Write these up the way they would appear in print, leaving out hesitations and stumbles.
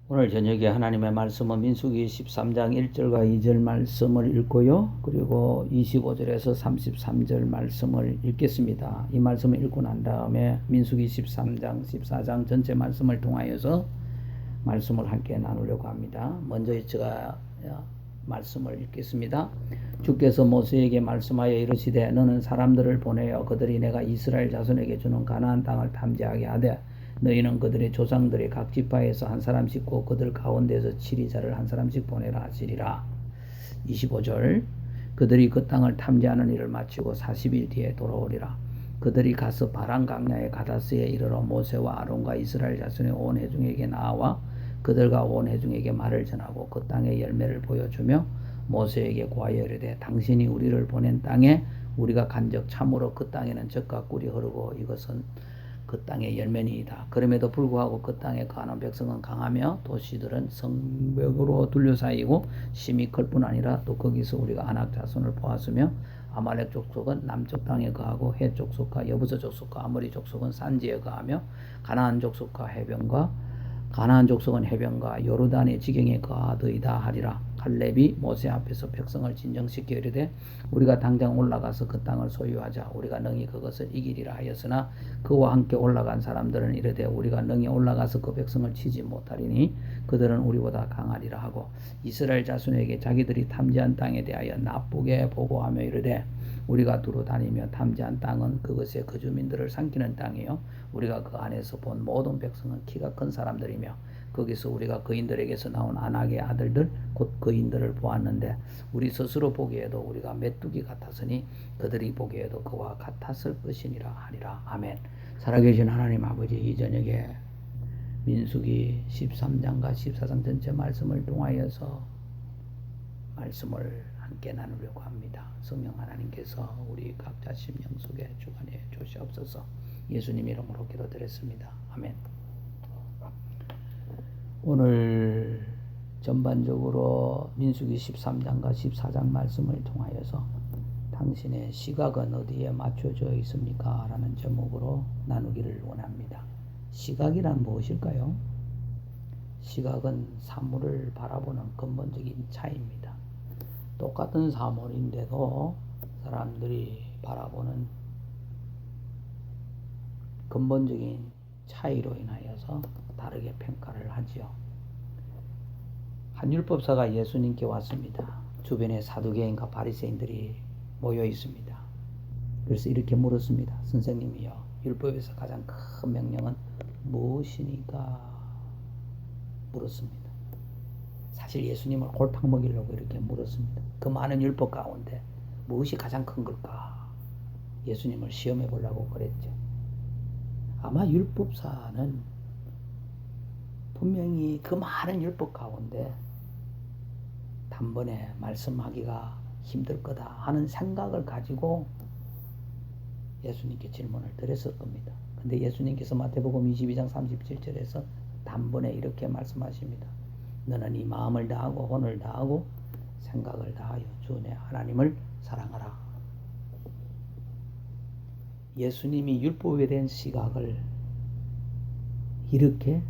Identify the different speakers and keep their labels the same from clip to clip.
Speaker 1: 오늘 저녁에 하나님의 말씀은 민수기 13장 1절과 2절 말씀을 읽고요. 그리고 25절에서 33절 말씀을 읽겠습니다. 이 말씀을 읽고 난 다음에 민수기 13장, 14장 전체 말씀을 통하여서 말씀을 함께 나누려고 합니다. 먼저 제가 말씀을 읽겠습니다. 주께서 모세에게 말씀하여 이르시되 너는 사람들을 보내어 그들이 내가 이스라엘 자손에게 주는 가나안 땅을 탐지하게 하되 너희는 그들의 조상들의 각 지파에서 한 사람씩 곧 그들 가운데서 치리자를 한 사람씩 보내라 하시리라. 25절 그들이 그 땅을 탐지하는 일을 마치고 40일 뒤에 돌아오리라. 그들이 가서 바란 강야의 가다스에 이르러 모세와 아론과 이스라엘 자손의 온 회중에게 나와 그들과 온 회중에게 말을 전하고 그 땅의 열매를 보여주며 모세에게 고하여 이르되 당신이 우리를 보낸 땅에 우리가 간적 참으로 그 땅에는 젖과 꿀이 흐르고 이것은 그 땅의 열매니이다. 그럼에도 불구하고 그 땅에 거하는 백성은 강하며 도시들은 성벽으로 둘러싸이고 심히 클 뿐 아니라 또 거기서 우리가 아낙 자손을 보았으며 아말렉 족속은 남쪽 땅에 거하고 헷 족속과 여부서 족속과 아모리 족속은 산지에 거하며 가나안 족속은 해변과 요르단의 지경에 거하더이다 하리라. 칼렙이 모세 앞에서 백성을 진정시켜 이르되 우리가 당장 올라가서 그 땅을 소유하자. 우리가 능히 그것을 이기리라 하였으나 그와 함께 올라간 사람들은 이르되 우리가 능히 올라가서 그 백성을 치지 못하리니 그들은 우리보다 강하리라 하고 이스라엘 자손에게 자기들이 탐지한 땅에 대하여 나쁘게 보고하며 이르되 우리가 두루 다니며 탐지한 땅은 그것의 그 주민들을 삼키는 땅이요 우리가 그 안에서 본 모든 백성은 키가 큰 사람들이며 거기서 우리가 그인들에게서 나온 아낙의 아들들 곧 그인들을 보았는데 우리 스스로 보기에도 우리가 메뚜기 같았으니 그들이 보기에도 그와 같았을 것이니라 하리라. 아멘. 살아계신 하나님 아버지, 이 저녁에 민수기 13장과 14장 전체 말씀을 통하여서 말씀을 함께 나누려고 합니다. 성령 하나님께서 우리 각자 심령 속에 주관해 주시옵소서. 예수님 이름으로 기도드렸습니다. 아멘. 오늘 전반적으로 민수기 13장과 14장 말씀을 통하여서 당신의 시각은 어디에 맞춰져 있습니까? 라는 제목으로 나누기를 원합니다. 시각이란 무엇일까요? 시각은 사물을 바라보는 근본적인 차이입니다. 똑같은 사물인데도 사람들이 바라보는 근본적인 차이로 인하여서 다르게 평가를 하지요. 한 율법사가 예수님께 왔습니다. 주변에 사두개인과 바리새인들이 모여 있습니다. 그래서 이렇게 물었습니다. 선생님이요, 율법에서 가장 큰 명령은 무엇이니까? 물었습니다. 사실 예수님을 골탕 먹이려고 이렇게 물었습니다. 그 많은 율법 가운데 무엇이 가장 큰 걸까? 예수님을 시험해 보려고 그랬죠. 아마 율법사는 분명히 그 많은 율법 가운데 단번에 말씀하기가 힘들 거다 하는 생각을 가지고 예수님께 질문을 드렸을 겁니다. 근데 예수님께서 마태복음 22장 37절에서 단번에 이렇게 말씀하십니다. 너는 이 마음을 다하고 혼을 다하고 생각을 다하여 주 내 하나님을 사랑하라. 예수님이 율법에 대한 시각을 이렇게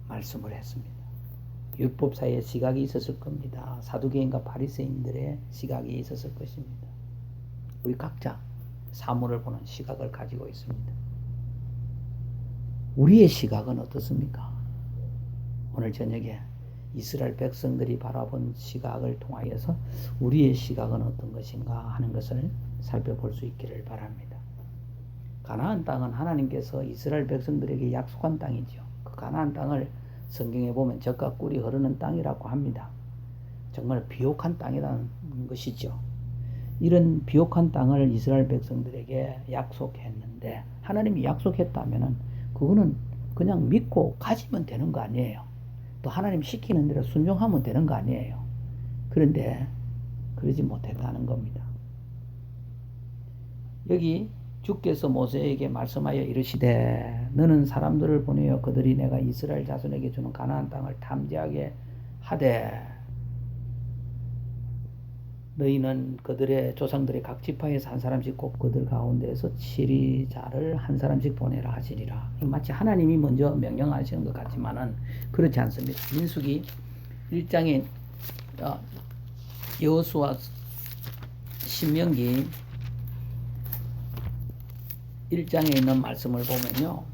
Speaker 1: 말씀을 했습니다. 율법사의 시각이 있었을 겁니다. 사두개인과 바리새인들의 시각이 있었을 것입니다. 우리 각자 사물을 보는 시각을 가지고 있습니다. 우리의 시각은 어떻습니까? 오늘 저녁에 이스라엘 백성들이 바라본 시각을 통하여서 우리의 시각은 어떤 것인가 하는 것을 살펴볼 수 있기를 바랍니다. 가나안 땅은 하나님께서 이스라엘 백성들에게 약속한 땅이죠. 그 가나안 땅을 성경에 보면 젖과 꿀이 흐르는 땅이라고 합니다. 정말 비옥한 땅이라는 것이죠. 이런 비옥한 땅을 이스라엘 백성들에게 약속했는데 하나님이 약속했다면 그거는 그냥 믿고 가지면 되는 거 아니에요. 또 하나님 시키는 대로 순종하면 되는 거 아니에요. 그런데 그러지 못했다는 겁니다. 여기 주께서 모세에게 말씀하여 이르시되 너는 사람들을 보내어 그들이 내가 이스라엘 자손에게 주는 가나안 땅을 탐지하게 하되 너희는 그들의 조상들의 각 지파에서 한 사람씩 꼭 그들 가운데에서 치리자를 한 사람씩 보내라 하시리라. 마치 하나님이 먼저 명령하시는 것 같지만은 그렇지 않습니다. 민수기 1장에 여호수아 신명기 1장에 있는 말씀을 보면요.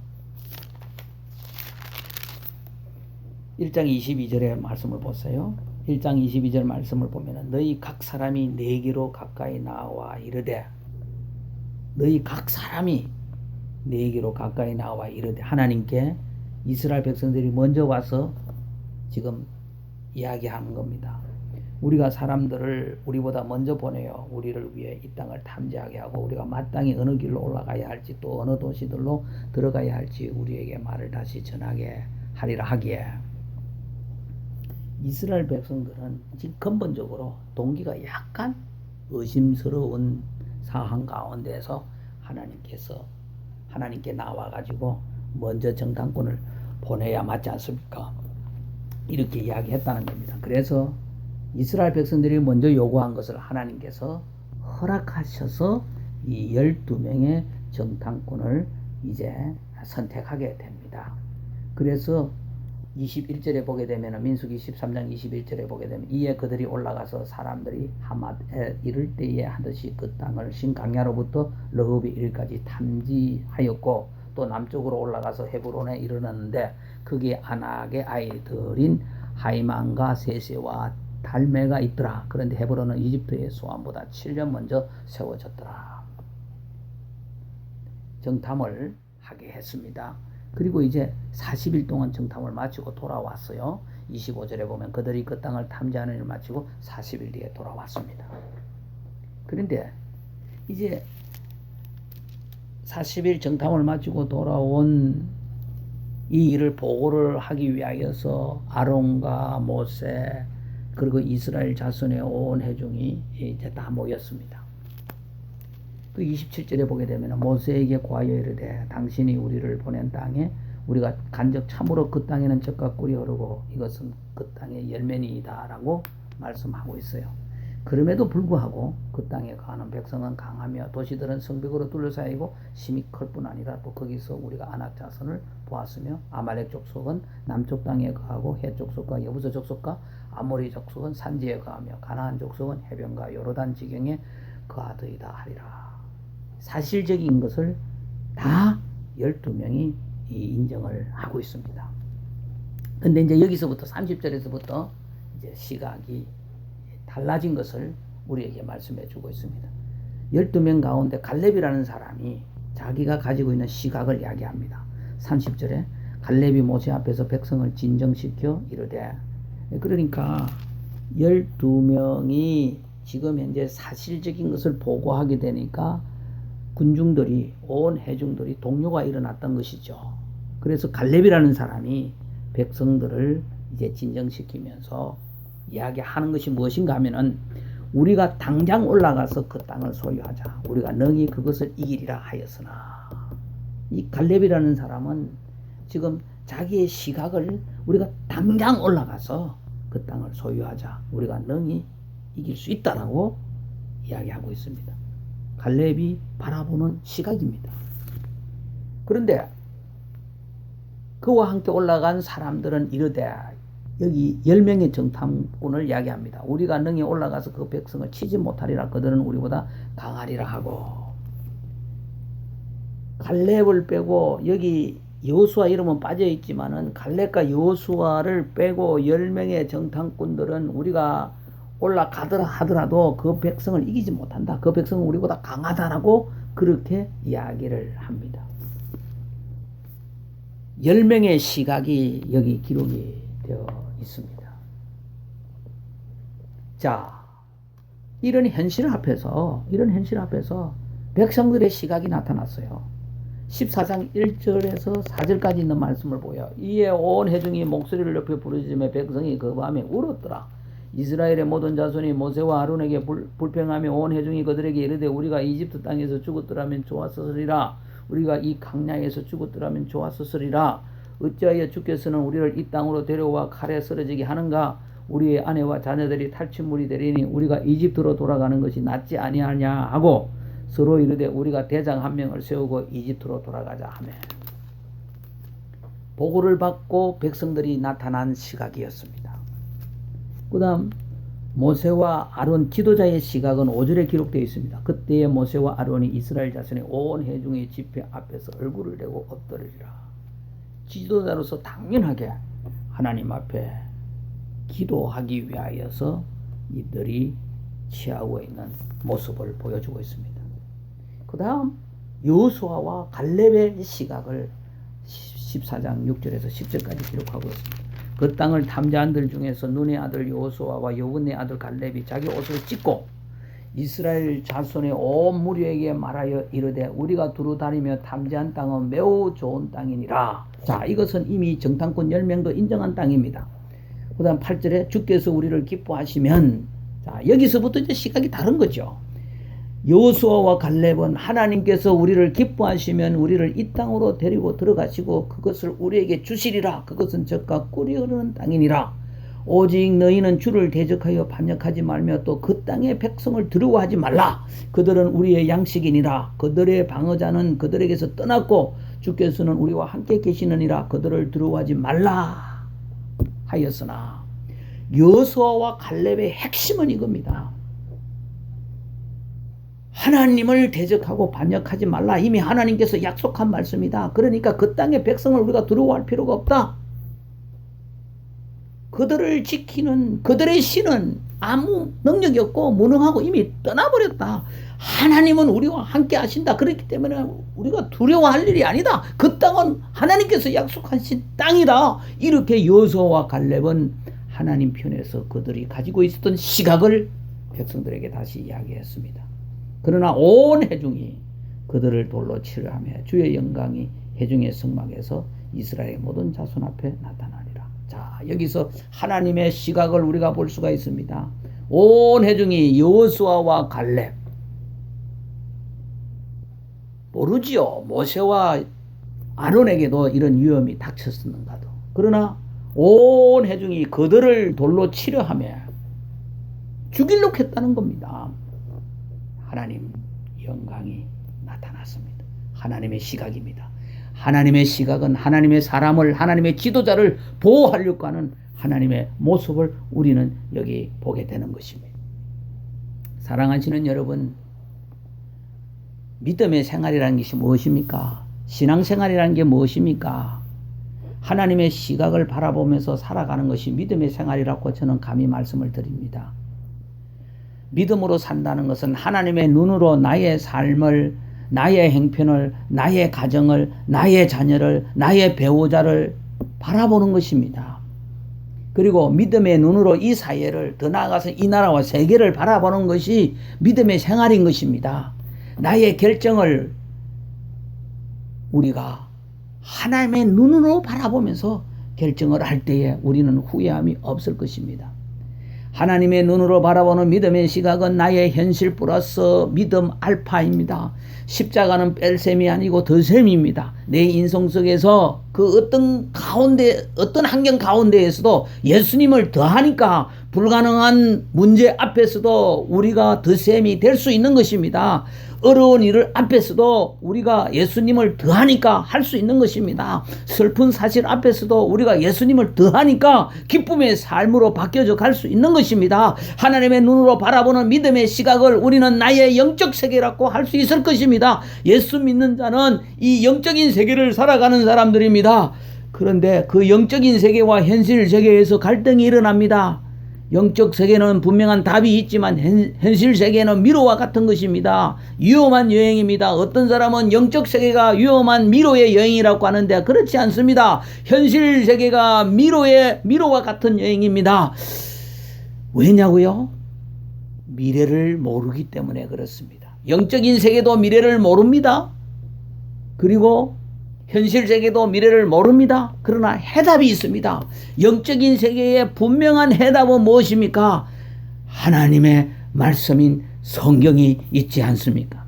Speaker 1: 1장 22절의 말씀을 보세요. 1장 22절 말씀을 보면은 너희 각 사람이 내게로 가까이 나와 이르되 너희 각 사람이 내게로 가까이 나와 이르되 하나님께 이스라엘 백성들이 먼저 와서 지금 이야기하는 겁니다. 우리가 사람들을 우리보다 먼저 보내어 우리를 위해 이 땅을 탐지하게 하고 우리가 마땅히 어느 길로 올라가야 할지 또 어느 도시들로 들어가야 할지 우리에게 말을 다시 전하게 하리라 하기에 이스라엘 백성들은 지금 근본적으로 동기가 약간 의심스러운 상황 가운데서 하나님께 나와가지고 먼저 정탐꾼을 보내야 맞지 않습니까? 이렇게 이야기했다는 겁니다. 그래서 이스라엘 백성들이 먼저 요구한 것을 하나님께서 허락하셔서 이 12명의 정탐꾼을 이제 선택하게 됩니다. 그래서 21절에 보게 되면 민수기 13장 21절에 보게 되면 이에 그들이 올라가서 사람들이 하맛에 이를 때에 하듯이 그 땅을 신강야로부터 러흐비 이르기까지 탐지하였고 또 남쪽으로 올라가서 헤브론에 이르렀는데 거기에 아낙의 아이들인 하이만과 세세와 달메가 있더라. 그런데 헤브론은 이집트의 소환보다 7년 먼저 세워졌더라. 정탐을 하게 했습니다. 그리고 이제 40일 동안 정탐을 마치고 돌아왔어요. 25절에 보면 그들이 그 땅을 탐지하는 일을 마치고 40일 뒤에 돌아왔습니다. 그런데 이제 40일 정탐을 마치고 돌아온 이 일을 보고를 하기 위하여서 아론과 모세 그리고 이스라엘 자손의 온 회중이 이제 다 모였습니다. 그 27절에 보게 되면 모세에게 고하여 이르되 당신이 우리를 보낸 땅에 우리가 간적 참으로 그 땅에는 젖과 꿀이 흐르고 이것은 그 땅의 열매니이다 라고 말씀하고 있어요. 그럼에도 불구하고 그 땅에 거하는 백성은 강하며 도시들은 성벽으로 둘러싸이고 심히 클 뿐 아니라 또 거기서 우리가 아낙 자손을 보았으며 아말렉 족속은 남쪽 땅에 거하고 헷 족속과 여부서 족속과 아모리 족속은 산지에 거하며 가나안 족속은 해변과 요르단 지경에 거하더이다 하리라. 사실적인 것을 다 12명이 인정을 하고 있습니다. 근데 이제 여기서부터 30절에서부터 이제 시각이 달라진 것을 우리에게 말씀해 주고 있습니다. 12명 가운데 갈렙이라는 사람이 자기가 가지고 있는 시각을 이야기합니다. 30절에 갈렙이 모세 앞에서 백성을 진정시켜 이르되 그러니까 12명이 지금 현재 사실적인 것을 보고하게 되니까 군중들이 온 회중들이 동요가 일어났던 것이죠. 그래서 갈렙이라는 사람이 백성들을 이제 진정시키면서 이야기하는 것이 무엇인가 하면은 우리가 당장 올라가서 그 땅을 소유하자. 우리가 능히 그것을 이기리라 하였으나 이 갈렙이라는 사람은 지금 자기의 시각을 우리가 당장 올라가서 그 땅을 소유하자. 우리가 능히 이길 수 있다라고 이야기하고 있습니다. 갈렙이 바라보는 시각입니다. 그런데 그와 함께 올라간 사람들은 이르되 여기 10명의 정탐꾼을 이야기합니다. 우리가 능히 올라가서 그 백성을 치지 못하리라. 그들은 우리보다 강하리라 하고 갈렙을 빼고 여기 여호수아 이름은 빠져 있지만은 갈렙과 여호수아를 빼고 10명의 정탐꾼들은 우리가 올라가더라 하더라도 그 백성을 이기지 못한다. 그 백성은 우리보다 강하다라고 그렇게 이야기를 합니다. 10명의 시각이 여기 기록이 되어 있습니다. 자, 이런 현실 앞에서 백성들의 시각이 나타났어요. 14장 1절에서 4절까지 있는 말씀을 보여 이에 온 회중이 목소리를 높여 부르짖으며 백성이 그 밤에 울었더라. 이스라엘의 모든 자손이 모세와 아론에게 불평하며 온 회중이 그들에게 이르되 우리가 이집트 땅에서 죽었더라면 좋았으리라. 우리가 이 강야에서 죽었더라면 좋았으리라. 어찌하여 주께서는 우리를 이 땅으로 데려와 칼에 쓰러지게 하는가? 우리의 아내와 자녀들이 탈취물이 되리니 우리가 이집트로 돌아가는 것이 낫지 아니하냐 하고 서로 이르되 우리가 대장 한 명을 세우고 이집트로 돌아가자 하며 보고를 받고 백성들이 나타난 시각이었습니다. 그 다음 모세와 아론 지도자의 시각은 5절에 기록되어 있습니다. 그때에 모세와 아론이 이스라엘 자손의 온 회중의 집회 앞에서 얼굴을 대고 엎드리리라. 지도자로서 당연하게 하나님 앞에 기도하기 위하여서 이들이 취하고 있는 모습을 보여주고 있습니다. 그 다음 여호수아와 갈렙의 시각을 14장 6절에서 10절까지 기록하고 있습니다. 그 땅을 탐지한 들 중에서 눈의 아들 여호수아와 여분의 아들 갈렙이 자기 옷을 찢고 이스라엘 자손의 온 무리에게 말하여 이르되 우리가 두루 다니며 탐지한 땅은 매우 좋은 땅이니라. 자, 이것은 이미 정탐꾼 10명도 인정한 땅입니다. 그 다음 8절에 주께서 우리를 기뻐하시면, 자, 여기서부터 이제 시각이 다른 거죠. 여호수아와 갈렙은 하나님께서 우리를 기뻐하시면 우리를 이 땅으로 데리고 들어가시고 그것을 우리에게 주시리라. 그것은 젖과 꿀이 흐르는 땅이니라. 오직 너희는 주를 대적하여 반역하지 말며 또 그 땅의 백성을 두려워하지 말라. 그들은 우리의 양식이니라. 그들의 방어자는 그들에게서 떠났고 주께서는 우리와 함께 계시느니라. 그들을 두려워하지 말라 하였으나 여호수아와 갈렙의 핵심은 이겁니다. 하나님을 대적하고 반역하지 말라. 이미 하나님께서 약속한 말씀이다. 그러니까 그 땅의 백성을 우리가 두려워할 필요가 없다. 그들을 지키는 그들의 신은 아무 능력이 없고 무능하고 이미 떠나버렸다. 하나님은 우리와 함께 하신다. 그렇기 때문에 우리가 두려워할 일이 아니다. 그 땅은 하나님께서 약속하신 땅이다. 이렇게 여호수아와 갈렙은 하나님 편에서 그들이 가지고 있었던 시각을 백성들에게 다시 이야기했습니다. 그러나 온 회중이 그들을 돌로 치려 하며 주의 영광이 회중의 성막에서 이스라엘의 모든 자손 앞에 나타나리라. 자, 여기서 하나님의 시각을 우리가 볼 수가 있습니다. 온 회중이 여호수아와 갈렙, 모르지요. 모세와 아론에게도 이런 위험이 닥쳤었는가도. 그러나 온 회중이 그들을 돌로 치려 하며 죽이려고 했다는 겁니다. 하나님 영광이 나타났습니다. 하나님의 시각입니다. 하나님의 시각은 하나님의 사람을, 하나님의 지도자를 보호하려고 하는 하나님의 모습을 우리는 여기 보게 되는 것입니다. 사랑하시는 여러분, 믿음의 생활이라는 것이 무엇입니까? 신앙생활이라는 게 무엇입니까? 하나님의 시각을 바라보면서 살아가는 것이 믿음의 생활이라고 저는 감히 말씀을 드립니다. 믿음으로 산다는 것은 하나님의 눈으로 나의 삶을, 나의 행편을, 나의 가정을, 나의 자녀를, 나의 배우자를 바라보는 것입니다. 그리고 믿음의 눈으로 이 사회를, 더 나아가서 이 나라와 세계를 바라보는 것이 믿음의 생활인 것입니다. 나의 결정을 우리가 하나님의 눈으로 바라보면서 결정을 할 때에 우리는 후회함이 없을 것입니다. 하나님의 눈으로 바라보는 믿음의 시각은 나의 현실 플러스 믿음 알파입니다. 십자가는 뺄셈이 아니고 더셈입니다. 내 인생 속에서 그 어떤 환경 가운데에서도 예수님을 더하니까 불가능한 문제 앞에서도 우리가 더셈이 될 수 있는 것입니다. 어려운 일을 앞에서도 우리가 예수님을 더하니까 할 수 있는 것입니다. 슬픈 사실 앞에서도 우리가 예수님을 더하니까 기쁨의 삶으로 바뀌어져 갈 수 있는 것입니다. 하나님의 눈으로 바라보는 믿음의 시각을 우리는 나의 영적 세계라고 할 수 있을 것입니다. 예수 믿는 자는 이 영적인 세계를 살아가는 사람들입니다. 그런데 그 영적인 세계와 현실 세계에서 갈등이 일어납니다. 영적 세계는 분명한 답이 있지만 현실 세계는 미로와 같은 것입니다. 위험한 여행입니다. 어떤 사람은 영적 세계가 위험한 미로의 여행이라고 하는데 그렇지 않습니다. 현실 세계가 미로와 같은 여행입니다. 왜냐고요? 미래를 모르기 때문에 그렇습니다. 영적인 세계도 미래를 모릅니다. 그리고 현실 세계도 미래를 모릅니다. 그러나 해답이 있습니다. 영적인 세계의 분명한 해답은 무엇입니까? 하나님의 말씀인 성경이 있지 않습니까?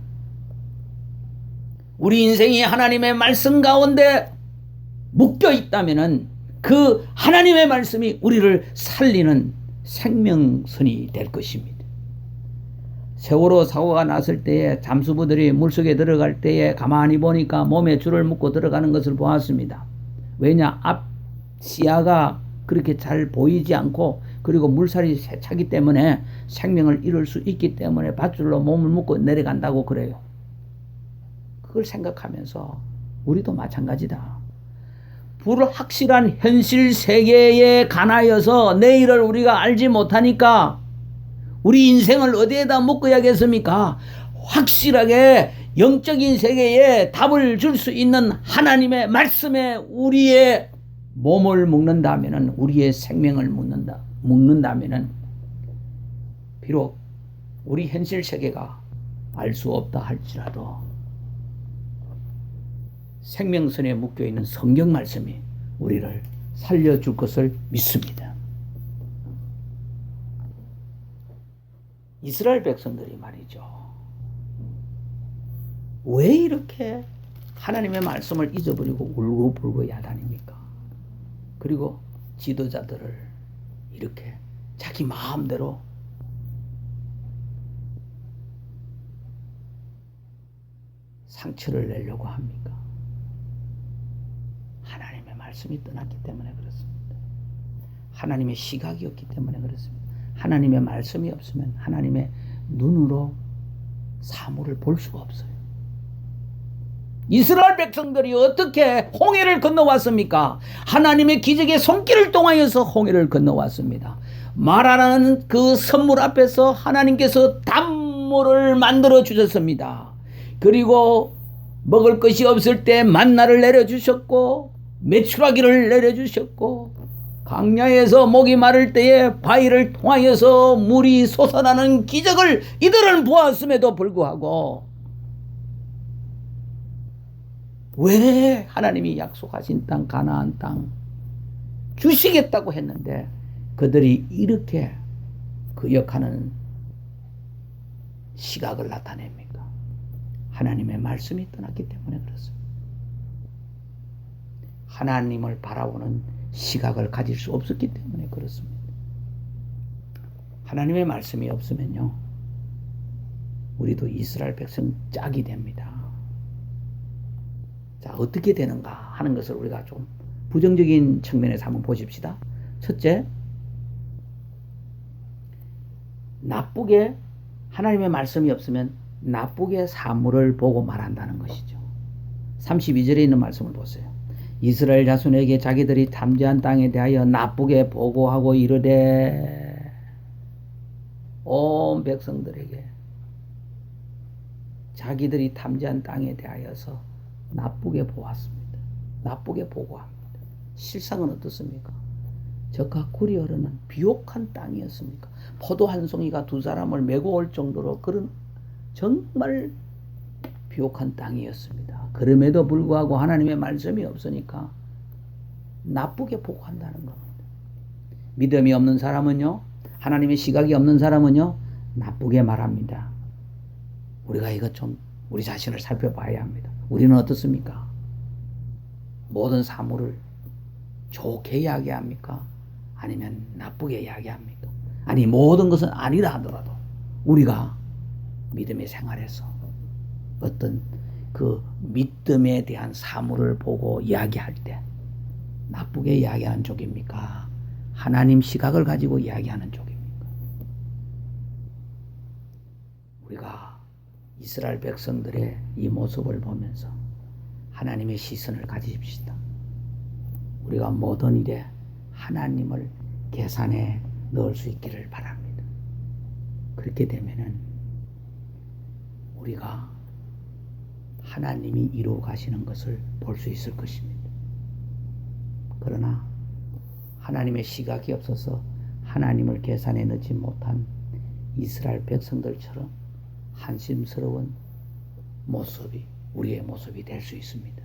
Speaker 1: 우리 인생이 하나님의 말씀 가운데 묶여 있다면은 그 하나님의 말씀이 우리를 살리는 생명선이 될 것입니다. 세월호 사고가 났을 때에 잠수부들이 물속에 들어갈 때에 가만히 보니까 몸에 줄을 묶고 들어가는 것을 보았습니다. 왜냐? 앞 시야가 그렇게 잘 보이지 않고 그리고 물살이 세차기 때문에 생명을 잃을 수 있기 때문에 밧줄로 몸을 묶고 내려간다고 그래요. 그걸 생각하면서 우리도 마찬가지다. 불확실한 현실 세계에 관하여서 내일을 우리가 알지 못하니까 우리 인생을 어디에다 묶어야겠습니까? 확실하게 영적인 세계에 답을 줄 수 있는 하나님의 말씀에 우리의 몸을 묶는다면은, 우리의 생명을 묶는다면은, 비록 우리 현실 세계가 알 수 없다 할지라도 생명선에 묶여 있는 성경 말씀이 우리를 살려줄 것을 믿습니다. 이스라엘 백성들이 말이죠. 왜 이렇게 하나님의 말씀을 잊어버리고 울고불고 야단입니까? 그리고 지도자들을 이렇게 자기 마음대로 상처를 내려고 합니까? 하나님의 말씀이 떠났기 때문에 그렇습니다. 하나님의 시각이 없기 때문에 그렇습니다. 하나님의 말씀이 없으면 하나님의 눈으로 사물을 볼 수가 없어요. 이스라엘 백성들이 어떻게 홍해를 건너왔습니까? 하나님의 기적의 손길을 통하여서 홍해를 건너왔습니다. 마라라는 그 선물 앞에서 하나님께서 단물을 만들어 주셨습니다. 그리고 먹을 것이 없을 때 만나를 내려주셨고 메추라기를 내려주셨고 광야에서 목이 마를 때에 바위를 통하여서 물이 솟아나는 기적을 이들은 보았음에도 불구하고 왜 하나님이 약속하신 땅 가나안 땅 주시겠다고 했는데 그들이 이렇게 거역하는 시각을 나타냅니까? 하나님의 말씀이 떠났기 때문에 그렇습니다. 하나님을 바라보는 시각을 가질 수 없었기 때문에 그렇습니다. 하나님의 말씀이 없으면요, 우리도 이스라엘 백성 짝이 됩니다. 자, 어떻게 되는가 하는 것을 우리가 좀 부정적인 측면에서 한번 보십시다. 첫째, 나쁘게 하나님의 말씀이 없으면 나쁘게 사물을 보고 말한다는 것이죠. 32절에 있는 말씀을 보세요. 이스라엘 자손에게 자기들이 탐지한 땅에 대하여 나쁘게 보고하고 이르되 온 백성들에게 자기들이 탐지한 땅에 대하여서 나쁘게 보았습니다. 나쁘게 보고합니다. 실상은 어떻습니까? 적과 꿀이 흐르는 비옥한 땅이었습니까? 포도 한 송이가 두 사람을 메고 올 정도로 그런 정말 비옥한 땅이었습니다. 그럼에도 불구하고 하나님의 말씀이 없으니까 나쁘게 보고한다는 겁니다. 믿음이 없는 사람은요, 하나님의 시각이 없는 사람은요, 나쁘게 말합니다. 우리가 이것 좀 우리 자신을 살펴봐야 합니다. 우리는 어떻습니까? 모든 사물을 좋게 이야기합니까? 아니면 나쁘게 이야기합니까? 아니, 모든 것은 아니라 하더라도 우리가 믿음의 생활에서 어떤 그 믿음에 대한 사물을 보고 이야기할 때 나쁘게 이야기하는 쪽입니까? 하나님 시각을 가지고 이야기하는 쪽입니까? 우리가 이스라엘 백성들의 이 모습을 보면서 하나님의 시선을 가지십시다. 우리가 모든 일에 하나님을 계산에 넣을 수 있기를 바랍니다. 그렇게 되면은 우리가 하나님이 이루어 가시는 것을 볼 수 있을 것입니다. 그러나 하나님의 시각이 없어서 하나님을 계산에 넣지 못한 이스라엘 백성들처럼 한심스러운 모습이 우리의 모습이 될 수 있습니다.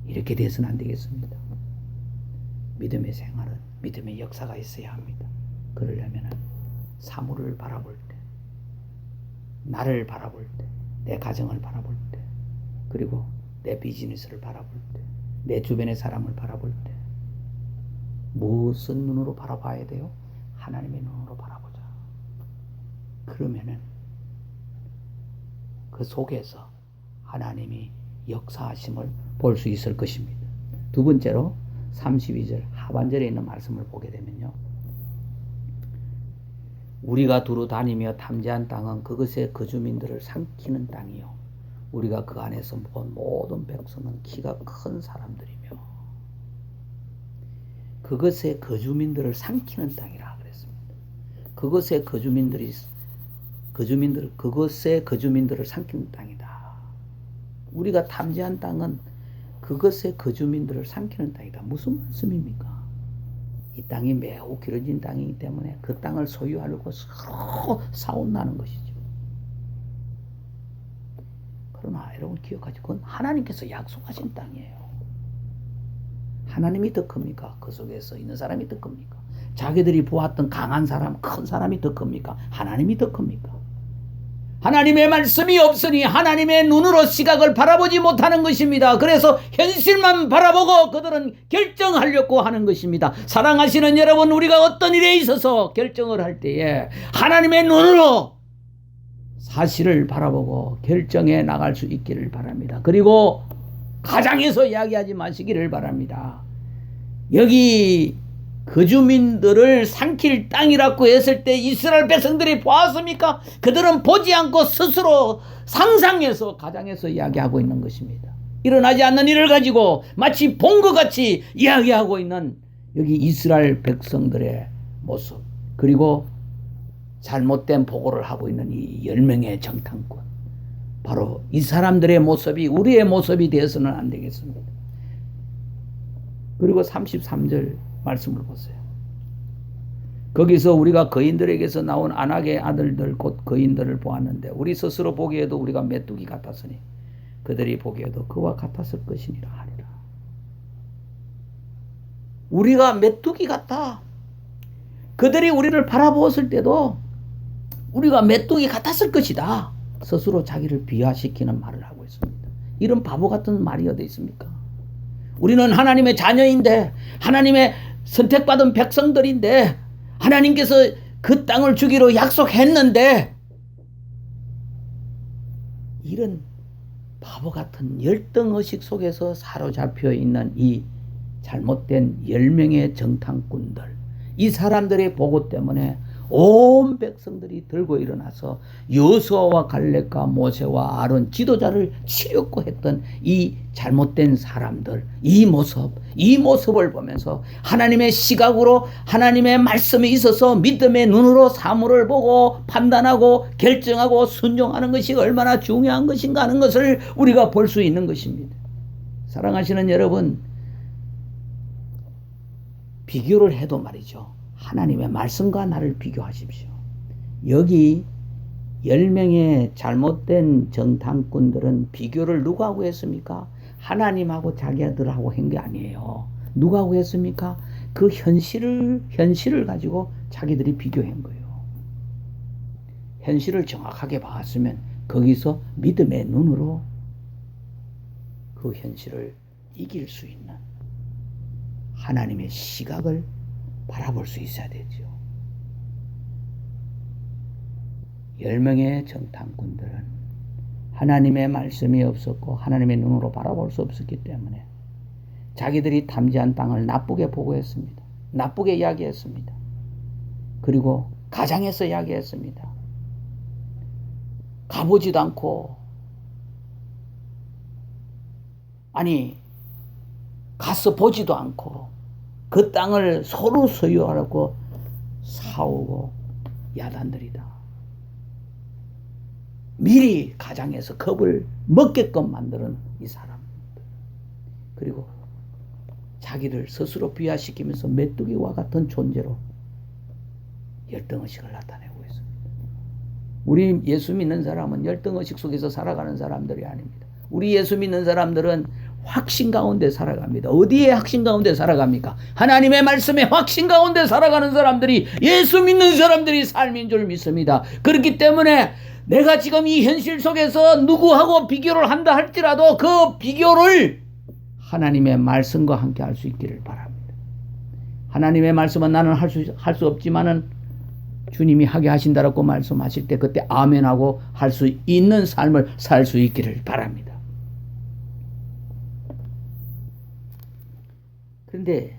Speaker 1: 이렇게 돼서는 안 되겠습니다. 믿음의 생활은 믿음의 역사가 있어야 합니다. 그러려면 사물을 바라볼 때, 나를 바라볼 때, 내 가정을 바라볼 때, 그리고 내 비즈니스를 바라볼 때, 내 주변의 사람을 바라볼 때 무슨 눈으로 바라봐야 돼요? 하나님의 눈으로 그러면은 그 속에서 하나님이 역사하심을 볼 수 있을 것입니다. 두 번째로 32절 하반절에 있는 말씀을 보게 되면요. 우리가 두루 다니며 탐지한 땅은 그것의 거주민들을 삼키는 땅이요. 우리가 그 안에서 본 모든 백성은 키가 큰 사람들이며 그것의 거주민들을 삼키는 땅이라 그랬습니다. 그것의 거주민들을 삼키는 땅이다. 우리가 탐지한 땅은 그것의 거주민들을 삼키는 땅이다. 무슨 말씀입니까? 이 땅이 매우 길어진 땅이기 때문에 그 땅을 소유하려고 서로 싸운다는 것이죠. 그러나 여러분 기억하시고 그건 하나님께서 약속하신 땅이에요. 하나님이 더 큽니까? 그 속에서 있는 사람이 더 큽니까? 자기들이 보았던 강한 사람, 큰 사람이 더 큽니까? 하나님이 더 큽니까? 하나님의 말씀이 없으니 하나님의 눈으로 시각을 바라보지 못하는 것입니다. 그래서 현실만 바라보고 그들은 결정하려고 하는 것입니다. 사랑하시는 여러분, 우리가 어떤 일에 있어서 결정을 할 때에 하나님의 눈으로 사실을 바라보고 결정해 나갈 수 있기를 바랍니다. 그리고 가장에서 이야기하지 마시기를 바랍니다. 여기 거주민들을 삼킬 땅이라고 했을 때 이스라엘 백성들이 보았습니까? 그들은 보지 않고 스스로 상상해서 가장해서 이야기하고 있는 것입니다. 일어나지 않는 일을 가지고 마치 본 것 같이 이야기하고 있는 여기 이스라엘 백성들의 모습, 그리고 잘못된 보고를 하고 있는 이 10명의 정탐꾼, 바로 이 사람들의 모습이 우리의 모습이 되어서는 안 되겠습니다. 그리고 33절 말씀을 보세요. 거기서 우리가 거인들에게서 나온 아낙의 아들들 곧 거인들을 보았는데 우리 스스로 보기에도 우리가 메뚜기 같았으니 그들이 보기에도 그와 같았을 것이니라 하리라. 우리가 메뚜기 같다. 그들이 우리를 바라보았을 때도 우리가 메뚜기 같았을 것이다. 스스로 자기를 비하시키는 말을 하고 있습니다. 이런 바보 같은 말이 어디 있습니까? 우리는 하나님의 자녀인데, 하나님의 선택받은 백성들인데, 하나님께서 그 땅을 주기로 약속했는데, 이런 바보 같은 열등의식 속에서 사로잡혀 있는 이 잘못된 10명의 정탐꾼들, 이 사람들의 보고 때문에 온 백성들이 들고 일어나서 여호수아와 갈렙과 모세와 아론 지도자를 치려고 했던 이 잘못된 사람들, 이 모습을 보면서 하나님의 시각으로 하나님의 말씀이 있어서 믿음의 눈으로 사물을 보고 판단하고 결정하고 순종하는 것이 얼마나 중요한 것인가 하는 것을 우리가 볼 수 있는 것입니다. 사랑하시는 여러분, 비교를 해도 말이죠. 하나님의 말씀과 나를 비교하십시오. 여기 10명의 잘못된 정탐꾼들은 비교를 누구하고 했습니까? 하나님하고 자기들하고 한 게 아니에요. 누구하고 했습니까? 그 현실을 가지고 자기들이 비교한 거예요. 현실을 정확하게 봤으면 거기서 믿음의 눈으로 그 현실을 이길 수 있는 하나님의 시각을 바라볼 수 있어야 되죠. 10명의 정탐꾼들은 하나님의 말씀이 없었고 하나님의 눈으로 바라볼 수 없었기 때문에 자기들이 탐지한 땅을 나쁘게 보고했습니다. 나쁘게 이야기했습니다. 그리고 가장해서 이야기했습니다. 가보지도 않고, 아니 가서 보지도 않고 그 땅을 서로 소유하라고 싸우고 야단들이다. 미리 가장해서 겁을 먹게끔 만드는 이 사람들. 그리고 자기를 스스로 비하시키면서 메뚜기와 같은 존재로 열등의식을 나타내고 있습니다. 우리 예수 믿는 사람은 열등의식 속에서 살아가는 사람들이 아닙니다. 우리 예수 믿는 사람들은 확신 가운데 살아갑니다. 어디에 확신 가운데 살아갑니까? 하나님의 말씀에 확신 가운데 살아가는 사람들이 예수 믿는 사람들이 삶인 줄 믿습니다. 그렇기 때문에 내가 지금 이 현실 속에서 누구하고 비교를 한다 할지라도 그 비교를 하나님의 말씀과 함께 할 수 있기를 바랍니다. 하나님의 말씀은 나는 할 수 없지만은 주님이 하게 하신다라고 말씀하실 때 그때 아멘하고 할 수 있는 삶을 살 수 있기를 바랍니다. 그런데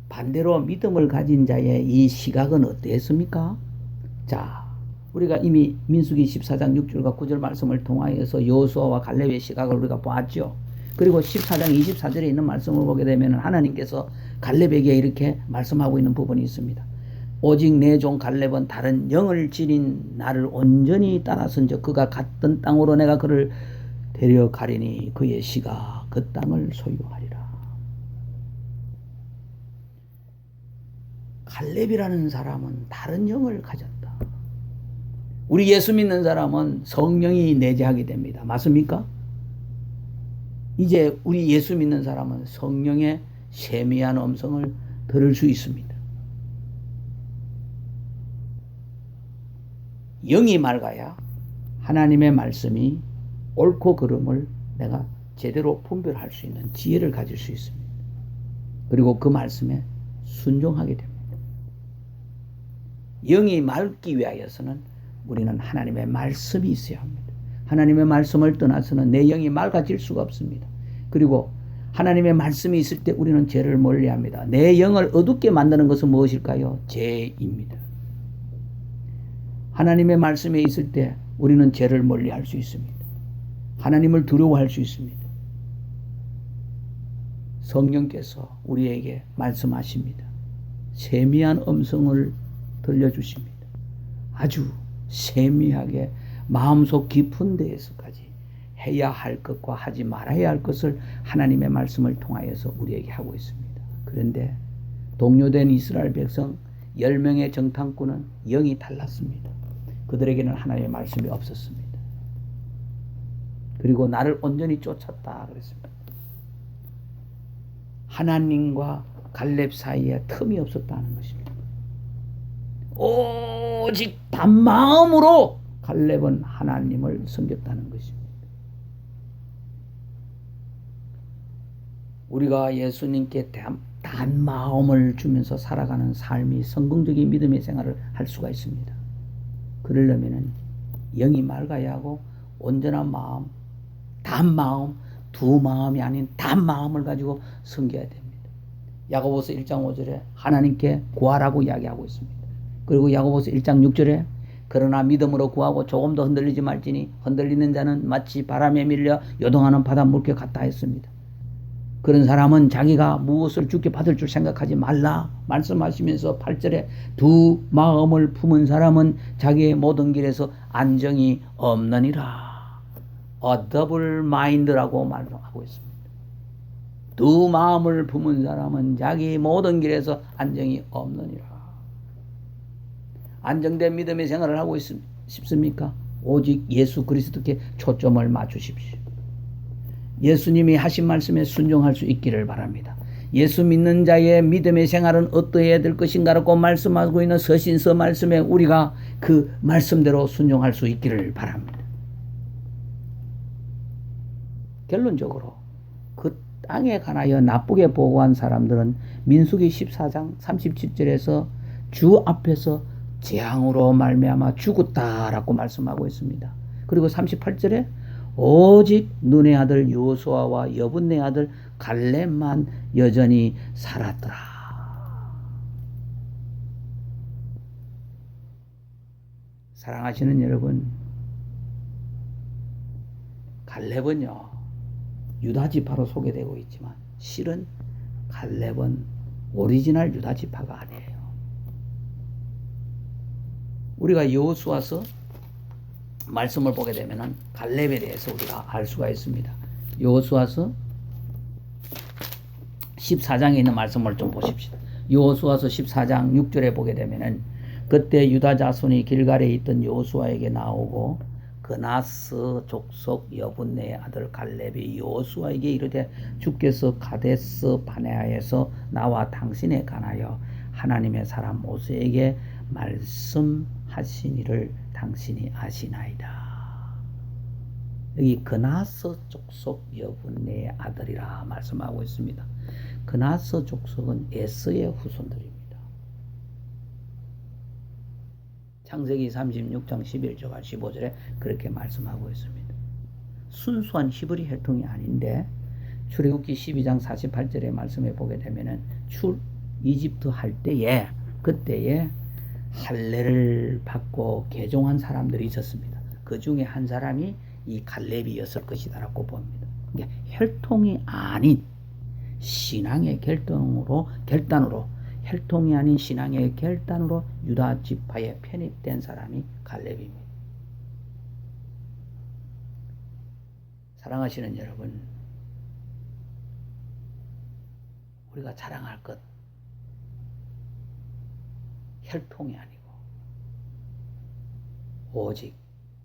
Speaker 1: 반대로 믿음을 가진 자의 이 시각은 어땠습니까? 자, 우리가 이미 민수기 14장 6절과 9절 말씀을 통하여서 여호수아와 갈렙의 시각을 우리가 보았죠. 그리고 14장 24절에 있는 말씀을 보게 되면 하나님께서 갈렙에게 이렇게 말씀하고 있는 부분이 있습니다. 오직 내 종 갈렙은 다른 영을 지닌 나를 온전히 따라선즉 그가 갔던 땅으로 내가 그를 데려가리니 그의 씨가 그 땅을 소유하리라. 갈렙이라는 사람은 다른 영을 가졌다. 우리 예수 믿는 사람은 성령이 내재하게 됩니다. 맞습니까? 이제 우리 예수 믿는 사람은 성령의 세미한 음성을 들을 수 있습니다. 영이 맑아야 하나님의 말씀이 옳고 그름을 내가 제대로 분별할 수 있는 지혜를 가질 수 있습니다. 그리고 그 말씀에 순종하게 됩니다. 영이 맑기 위하여서는 우리는 하나님의 말씀이 있어야 합니다. 하나님의 말씀을 떠나서는 내 영이 맑아질 수가 없습니다. 그리고 하나님의 말씀이 있을 때 우리는 죄를 멀리합니다. 내 영을 어둡게 만드는 것은 무엇일까요? 죄입니다. 하나님의 말씀에 있을 때 우리는 죄를 멀리할 수 있습니다. 하나님을 두려워할 수 있습니다. 성령께서 우리에게 말씀하십니다. 세미한 음성을 들려주십니다. 아주 세미하게 마음속 깊은 데에서까지 해야 할 것과 하지 말아야 할 것을 하나님의 말씀을 통하여서 우리에게 하고 있습니다. 그런데 동료된 이스라엘 백성 10명의 정탐꾼은 영이 달랐습니다. 그들에게는 하나님의 말씀이 없었습니다. 그리고 나를 온전히 쫓았다 그랬습니다. 하나님과 갈렙 사이에 틈이 없었다는 것입니다. 오직 단마음으로 갈렙은 하나님을 섬겼다는 것입니다. 우리가 예수님께 단마음을 주면서 살아가는 삶이 성공적인 믿음의 생활을 할 수가 있습니다. 그러려면 영이 맑아야 하고 온전한 마음, 단마음, 두 마음이 아닌 단마음을 가지고 섬겨야 됩니다. 야고보서 1장 5절에 하나님께 구하라고 이야기하고 있습니다. 그리고 야고보서 1장 6절에 그러나 믿음으로 구하고 조금도 흔들리지 말지니 흔들리는 자는 마치 바람에 밀려 요동하는 바닷물개 같다 했습니다. 그런 사람은 자기가 무엇을 주께 받을 줄 생각하지 말라 말씀하시면서 8절에 두 마음을 품은 사람은 자기의 모든 길에서 안정이 없느니라. A double mind라고 말하고 있습니다. 두 마음을 품은 사람은 자기 모든 길에서 안정이 없느니라. 안정된 믿음의 생활을 하고 싶습니까? 오직 예수 그리스도께 초점을 맞추십시오. 예수님이 하신 말씀에 순종할 수 있기를 바랍니다. 예수 믿는 자의 믿음의 생활은 어떠해야 될 것인가라고 말씀하고 있는 서신서 말씀에 우리가 그 말씀대로 순종할 수 있기를 바랍니다. 결론적으로 그 땅에 관하여 나쁘게 보고한 사람들은 민수기 14장 37절에서 주 앞에서 재앙으로 말미암아 죽었다라고 말씀하고 있습니다. 그리고 38절에 오직 눈의 아들 여호수아와 여분네 아들 갈렙만 여전히 살았더라. 사랑하시는 여러분, 갈렙은요 유다 지파로 소개되고 있지만 실은 갈렙은 오리지널 유다 지파가 아니에요. 우리가 여호수아서 말씀을 보게 되면은 갈렙에 대해서 우리가 알 수가 있습니다. 여호수아서 14장에 있는 말씀을 좀 보십시다. 여호수아서 14장 6절에 보게 되면은 그때 유다 자손이 길갈에 있던 여호수아에게 나오고 그나스 족속 여분네의 아들 갈렙이 여호수아에게 이르되 주께서 가데스 바네아에서 나와 당신에 관하여 하나님의 사람 모세에게 말씀하신 이를 당신이 아시나이다. 여기 그나스 족속 여분네의 아들이라 말씀하고 있습니다. 그나스 족속은 에서의 후손들입니다. 창세기 36장 11절과 15절에 그렇게 말씀하고 있습니다. 순수한 히브리 혈통이 아닌데 출애굽기 12장 48절의 말씀에 보게 되면은 이집트 할 때에 그때에 할례를 받고 개종한 사람들이 있었습니다. 그 중에 한 사람이 이 갈렙이었을 것이다라고 봅니다. 그러니까 혈통이 아닌 신앙의 결단으로 혈통이 아닌 신앙의 결단으로 유다 지파에 편입된 사람이 갈렙입니다. 사랑하시는 여러분, 우리가 자랑할 것 혈통이 아니고 오직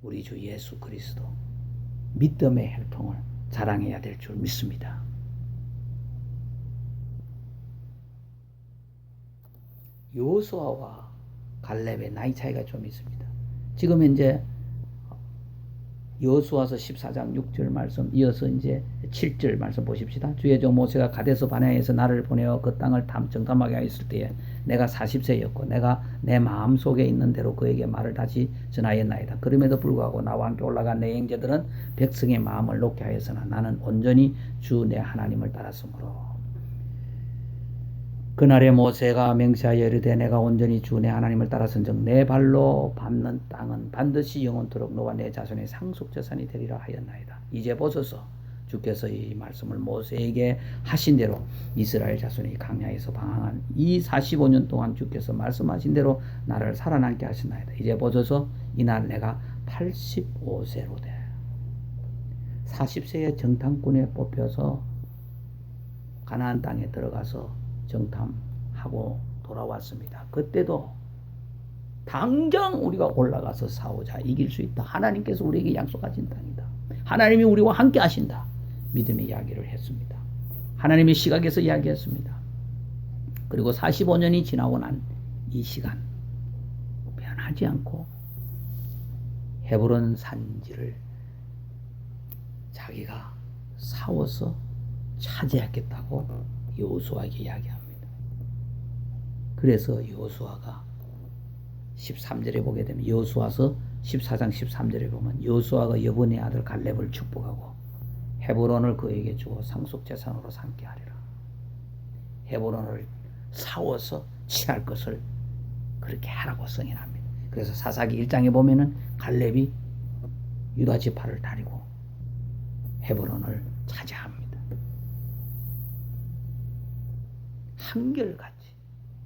Speaker 1: 우리 주 예수 그리스도 믿음의 혈통을 자랑해야 될 줄 믿습니다. 여호수아와 갈렙의 나이 차이가 좀 있습니다. 지금 현재 여호수아서 14장 6절 말씀 이어서 이제 7절 말씀 보십시다. 주의 종 모세가 가데스 바네아에서 나를 보내어 그 땅을 정탐하게 하였을 때에 내가 40세였고 내가 내 마음속에 있는 대로 그에게 말을 다시 전하였나이다. 그럼에도 불구하고 나와 함께 올라간 내 형제들은 백성의 마음을 놓게 하였으나 나는 온전히 주 내 하나님을 따랐으므로 그날에 모세가 맹세하여 이르되 내가 온전히 주 내 하나님을 따랐은즉 내 발로 밟는 땅은 반드시 영원토록 너와 내 자손의 상속재산이 되리라 하였나이다. 이제 보소서 주께서 이 말씀을 모세에게 하신 대로 이스라엘 자손이 광야에서 방황한 이 45년 동안 주께서 말씀하신 대로 나를 살아남게 하셨나이다. 이제 보소서 이날 내가 85세로 돼 40세의 정탐꾼에 뽑혀서 가나안 땅에 들어가서 정탐하고 돌아왔습니다. 그때도 당장 우리가 올라가서 싸우자 이길 수 있다. 하나님께서 우리에게 약속하신 땅이다. 하나님이 우리와 함께 하신다. 믿음의 이야기를 했습니다. 하나님의 시각에서 이야기했습니다. 그리고 45년이 지나고 난 이 시간 변하지 않고 헤브론 산지를 자기가 싸워서 차지하겠다고 여호수아에게 이야기합니다. 그래서 여호수아가 13절에 보게 되면 여호수아서 14장 13절에 보면 여호수아가 여분의 아들 갈렙을 축복하고 헤브론을 그에게 주어 상속재산으로 삼게 하리라. 헤브론을 싸워서 취할 것을 그렇게 하라고 승인합니다. 그래서 사사기 1장에 보면은 갈렙이 유다 지파를 다리고 헤브론을 차지합니다. 한결같이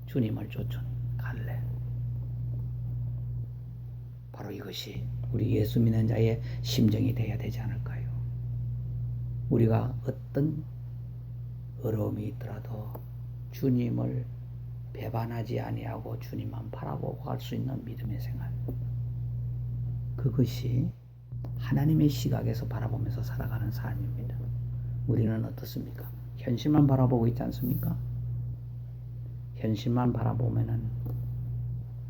Speaker 1: 주님을 쫓은 갈렙. 바로 이것이 우리 예수 믿는 자의 심정이 되어야 되지 않을까요? 우리가 어떤 어려움이 있더라도 주님을 배반하지 아니하고 주님만 바라보고 갈 수 있는 믿음의 생활. 그것이 하나님의 시각에서 바라보면서 살아가는 삶입니다. 우리는 어떻습니까? 현실만 바라보고 있지 않습니까? 현실만 바라보면은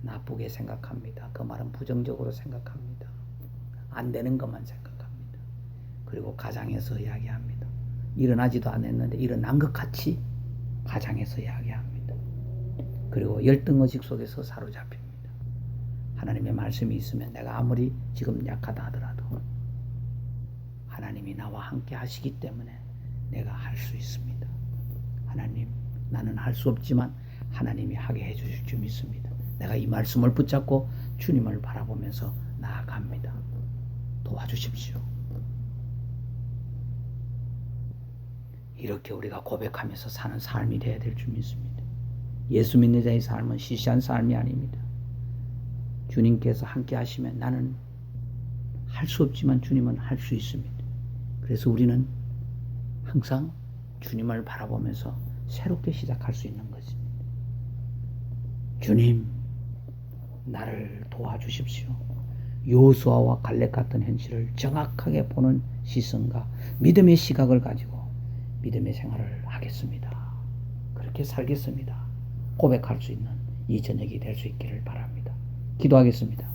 Speaker 1: 나쁘게 생각합니다. 그 말은 부정적으로 생각합니다. 안 되는 것만 생각합니다. 그리고 가장에서 이야기합니다. 일어나지도 않았는데 일어난 것 같이 가장에서 이야기합니다. 그리고 열등의식 속에서 사로잡힙니다. 하나님의 말씀이 있으면 내가 아무리 지금 약하다 하더라도 하나님이 나와 함께 하시기 때문에 내가 할 수 있습니다. 하나님, 나는 할 수 없지만 하나님이 하게 해주실 줄 믿습니다. 내가 이 말씀을 붙잡고 주님을 바라보면서 나아갑니다. 도와주십시오. 이렇게 우리가 고백하면서 사는 삶이 되어야 될 줄 믿습니다. 예수 믿는 자의 삶은 시시한 삶이 아닙니다. 주님께서 함께 하시면 나는 할 수 없지만 주님은 할 수 있습니다. 그래서 우리는 항상 주님을 바라보면서 새롭게 시작할 수 있는 것입니다. 주님, 나를 도와주십시오. 여호수아와 갈렙 같은 현실을 정확하게 보는 시선과 믿음의 시각을 가지고 믿음의 생활을 하겠습니다. 그렇게 살겠습니다. 고백할 수 있는 이 저녁이 될 수 있기를 바랍니다. 기도하겠습니다.